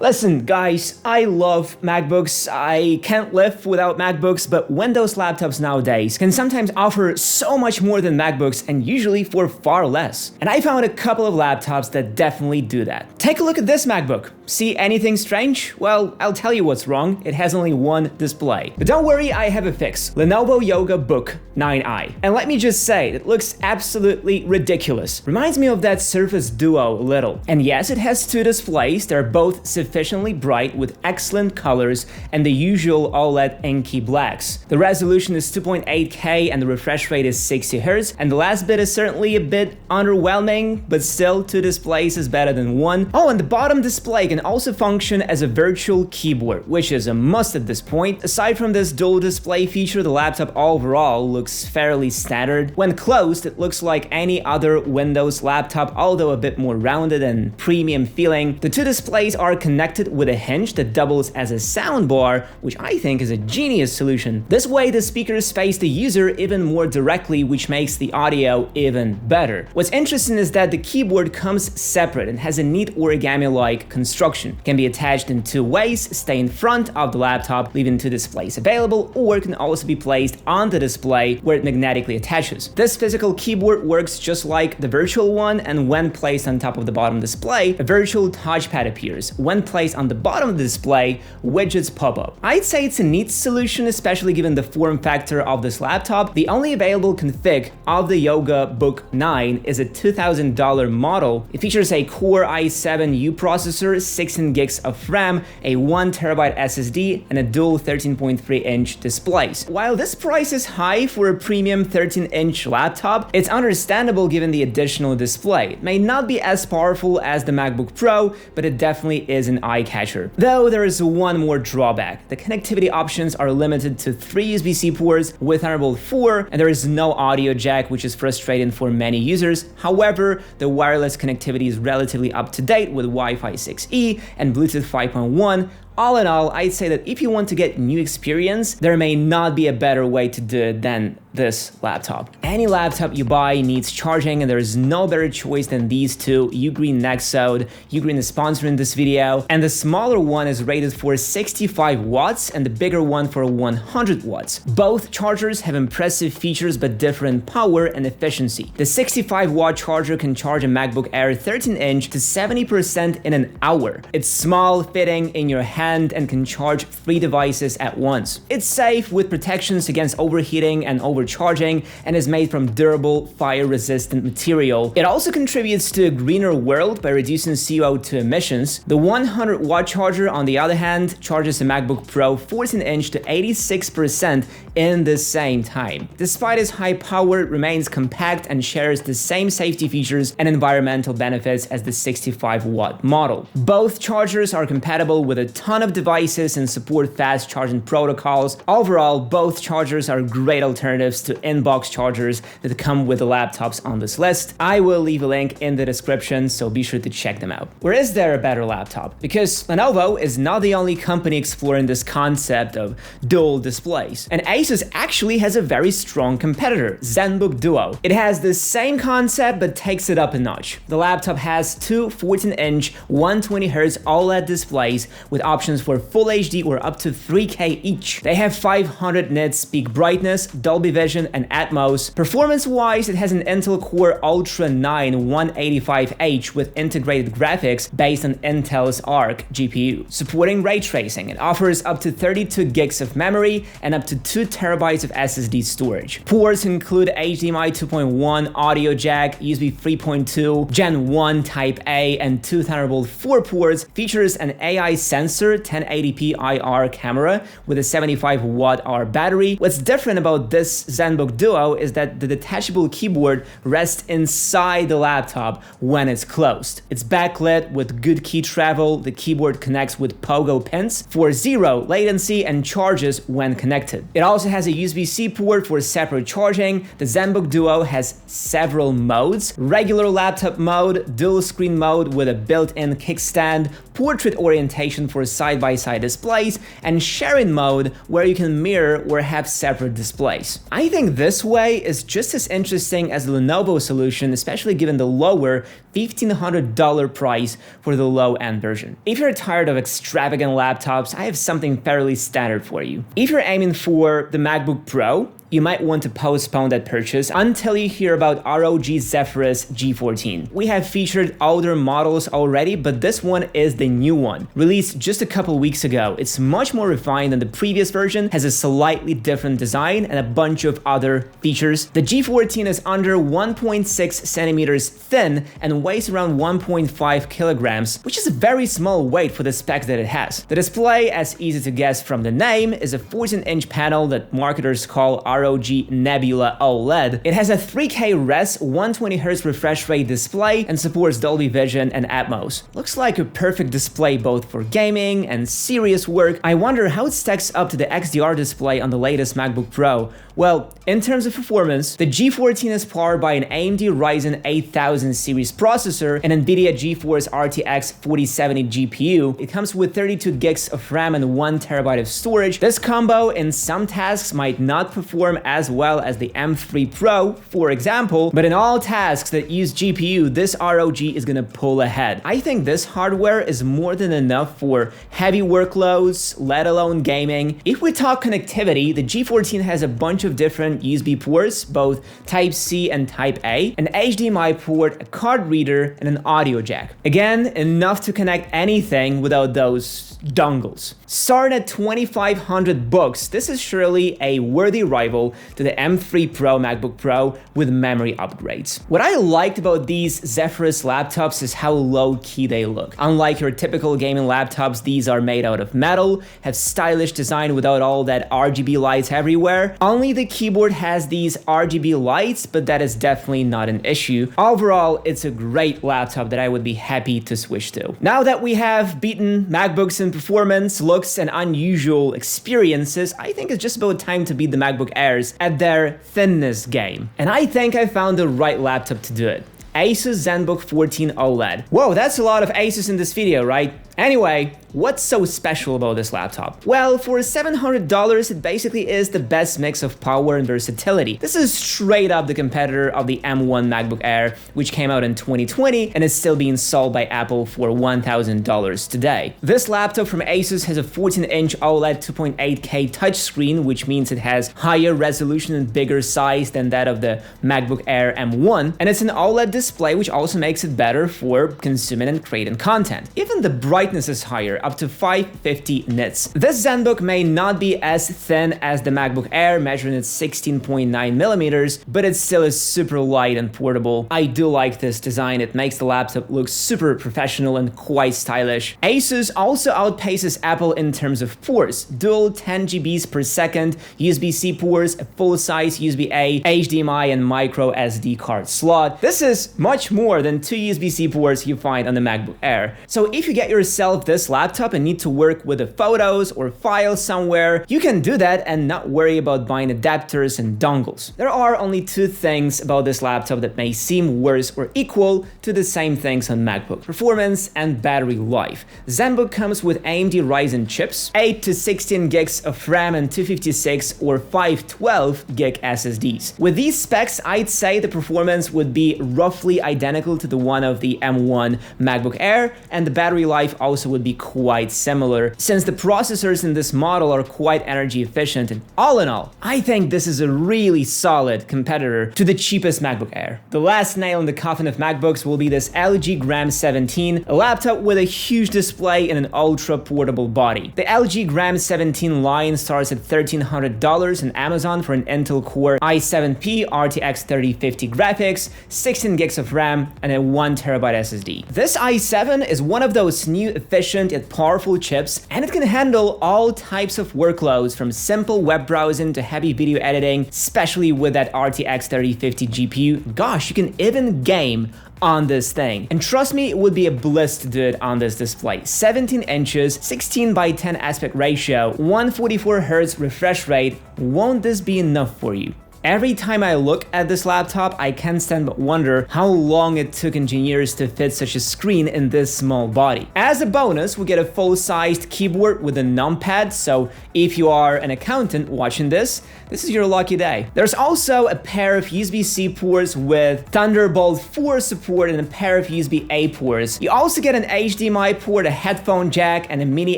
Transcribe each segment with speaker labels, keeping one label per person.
Speaker 1: Listen, guys, I love MacBooks. I can't live without MacBooks, but Windows laptops nowadays can sometimes offer so much more than MacBooks and usually for far less. And I found a couple of laptops that definitely do that. Take a look at this MacBook. See anything strange? Well, I'll tell you what's wrong. It has only one display. But don't worry, I have a fix. Lenovo Yoga Book 9i. And let me just say, it looks absolutely ridiculous. Reminds me of that Surface Duo a little. And yes, it has two displays. They're both sufficiently bright with excellent colors and the usual OLED inky blacks. The resolution is 2.8K and the refresh rate is 60 Hz. And the last bit is certainly a bit underwhelming, but still two displays is better than one. Oh, and the bottom display can also function as a virtual keyboard, which is a must at this point. Aside from this dual display feature, the laptop overall looks fairly standard. When closed, it looks like any other Windows laptop, although a bit more rounded and premium feeling. The two displays are connected with a hinge that doubles as a soundbar, which I think is a genius solution. This way, the speakers face the user even more directly, which makes the audio even better. What's interesting is that the keyboard comes separate and has a neat origami-like construction. Can be attached in two ways, stay in front of the laptop, leaving two displays available, or can also be placed on the display where it magnetically attaches. This physical keyboard works just like the virtual one, and when placed on top of the bottom display, a virtual touchpad appears. When placed on the bottom of the display, widgets pop up. I'd say it's a neat solution, especially given the form factor of this laptop. The only available config of the Yoga Book 9 is a $2,000 model. It features a Core i7 processor, 16 gigs of RAM, a 1TB SSD, and a dual 13.3-inch displays. While this price is high for a premium 13-inch laptop, it's understandable given the additional display. It may not be as powerful as the MacBook Pro, but it definitely is an eye-catcher. Though there is one more drawback. The connectivity options are limited to 3 USB-C ports with Thunderbolt 4, and there is no audio jack, which is frustrating for many users. However, the wireless connectivity is relatively up-to-date with Wi-Fi 6E and Bluetooth 5.1. All in all, I'd say that if you want to get new experience, there may not be a better way to do it than this laptop. Any laptop you buy needs charging, and there is no better choice than these two. Ugreen Nexode. Ugreen is sponsoring this video, and the smaller one is rated for 65 watts and the bigger one for 100 watts. Both chargers have impressive features but different power and efficiency. The 65-watt charger can charge a MacBook Air 13-inch to 70% in an hour. It's small, fitting in your hand, and can charge 3 devices at once. It's safe with protections against overheating and overcharging, and is made from durable, fire-resistant material. It also contributes to a greener world by reducing CO2 emissions. The 100-watt charger, on the other hand, charges a MacBook Pro 14-inch to 86% in the same time. Despite its high power, it remains compact and shares the same safety features and environmental benefits as the 65-watt model. Both chargers are compatible with a ton of devices and support fast charging protocols. Overall, both chargers are great alternatives to inbox chargers that come with the laptops on this list. I will leave a link in the description, so be sure to check them out. Or is there a better laptop? Because Lenovo is not the only company exploring this concept of dual displays. And Asus actually has a very strong competitor, Zenbook Duo. It has the same concept but takes it up a notch. The laptop has two 14-inch 120Hz OLED displays with options for Full HD or up to 3K each. They have 500 nits peak brightness, Dolby Vision, and Atmos. Performance-wise, it has an Intel Core Ultra 9 185H with integrated graphics based on Intel's Arc GPU. Supporting ray tracing, it offers up to 32 gigs of memory and up to 2 terabytes of SSD storage. Ports include HDMI 2.1, audio jack, USB 3.2, Gen 1 Type A, and 2 Thunderbolt 4 ports. Features an AI sensor, 1080p IR camera with a 75-watt-hour battery. What's different about this Zenbook Duo is that the detachable keyboard rests inside the laptop when it's closed. It's backlit with good key travel. The keyboard connects with pogo pins for 0 latency and charges when connected. It also has a USB-C port for separate charging. The Zenbook Duo has several modes: regular laptop mode, dual screen mode with a built-in kickstand, portrait orientation for side-by-side displays, and sharing mode where you can mirror or have separate displays. I think this way is just as interesting as the Lenovo solution, especially given the lower $1,500 price for the low-end version. If you're tired of extravagant laptops, I have something fairly standard for you. If you're aiming for the MacBook Pro, you might want to postpone that purchase until you hear about ROG Zephyrus G14. We have featured older models already, but this one is the new one, released just a couple weeks ago. It's much more refined than the previous version, has a slightly different design, and a bunch of other features. The G14 is under 1.6 centimeters thin and weighs around 1.5 kilograms, which is a very small weight for the specs that it has. The display, as easy to guess from the name, is a 14-inch panel that marketers call ROG Nebula OLED. It has a 3K Res 120Hz refresh rate display and supports Dolby Vision and Atmos. Looks like a perfect display both for gaming and serious work. I wonder how it stacks up to the XDR display on the latest MacBook Pro. Well, in terms of performance, the G14 is powered by an AMD Ryzen 8000 series processor and NVIDIA GeForce RTX 4070 GPU. It comes with 32 gigs of RAM and 1 terabyte of storage. This combo in some tasks might not perform as well as the M3 Pro, for example, but in all tasks that use GPU, this ROG is gonna pull ahead. I think this hardware is more than enough for heavy workloads, let alone gaming. If we talk connectivity, the G14 has a bunch of different USB ports, both Type-C and Type-A, an HDMI port, a card reader, and an audio jack. Again, enough to connect anything without those dongles. Starting at $2,500, this is surely a worthy rival to the M3 Pro MacBook Pro with memory upgrades. What I liked about these Zephyrus laptops is how low-key they look. Unlike your typical gaming laptops, these are made out of metal, have stylish design without all that RGB lights everywhere. Only the keyboard has these RGB lights, but that is definitely not an issue. Overall, it's a great laptop that I would be happy to switch to. Now that we have beaten MacBooks in performance, looks, and unusual experiences, I think it's just about time to beat the MacBook Airs at their thinness game. And I think I found the right laptop to do it. Asus Zenbook 14 OLED. Whoa, that's a lot of Asus in this video, right? Anyway, what's so special about this laptop? Well, for $700, it basically is the best mix of power and versatility. This is straight up the competitor of the M1 MacBook Air, which came out in 2020 and is still being sold by Apple for $1,000 today. This laptop from Asus has a 14-inch OLED 2.8K touchscreen, which means it has higher resolution and bigger size than that of the MacBook Air M1, and it's an OLED display, which also makes it better for consuming and creating content. Even the brightness is higher, up to 550 nits. This Zenbook may not be as thin as the MacBook Air, measuring at 16.9 millimeters, but it still is super light and portable. I do like this design. It makes the laptop look super professional and quite stylish. Asus also outpaces Apple in terms of ports. Dual 10 GB per second USB-C ports, a full-size USB-A, HDMI, and micro SD card slot. This is much more than 2 USB-C ports you find on the MacBook Air. So if you get yourself this laptop and need to work with the photos or files somewhere, you can do that and not worry about buying adapters and dongles. There are only two things about this laptop that may seem worse or equal to the same things on MacBook: performance and battery life. Zenbook comes with AMD Ryzen chips, 8 to 16 gigs of RAM and 256 or 512 gig SSDs. With these specs, I'd say the performance would be roughly identical to the one of the M1 MacBook Air, and the battery life also would be quite similar, since the processors in this model are quite energy efficient. And all in all, I think this is a really solid competitor to the cheapest MacBook Air. The last nail in the coffin of MacBooks will be this LG Gram 17, a laptop with a huge display and an ultra portable body. The LG Gram 17 line starts at $1,300 on Amazon for an Intel Core i7P RTX 3050 graphics, 16 gigs of RAM, and a 1 terabyte SSD. This i7 is one of those new efficient yet powerful chips, and it can handle all types of workloads from simple web browsing to heavy video editing, especially with that RTX 3050 GPU. Gosh, you can even game on this thing. And trust me, it would be a bliss to do it on this display. 17 inches, 16 by 10 aspect ratio, 144 Hz refresh rate. Won't this be enough for you? Every time I look at this laptop, I can't stand but wonder how long it took engineers to fit such a screen in this small body. As a bonus, we get a full-sized keyboard with a numpad, so if you are an accountant watching this is your lucky day. There's also a pair of USB-C ports with Thunderbolt 4 support and a pair of USB-A ports. You also get an HDMI port, a headphone jack, and a mini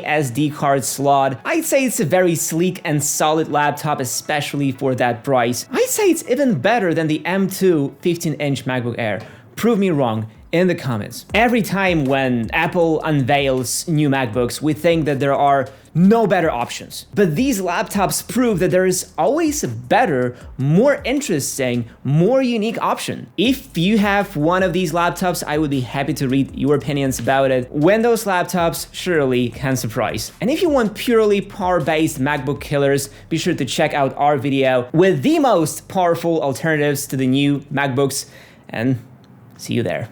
Speaker 1: SD card slot. I'd say it's a very sleek and solid laptop, especially for that price. I'd say it's even better than the M2 15-inch MacBook Air. Prove me wrong in the comments. Every time when Apple unveils new MacBooks, we think that there are no better options. But these laptops prove that there is always a better, more interesting, more unique option. If you have one of these laptops, I would be happy to read your opinions about it. Windows laptops surely can surprise. And if you want purely power-based MacBook killers, be sure to check out our video with the most powerful alternatives to the new MacBooks, and see you there.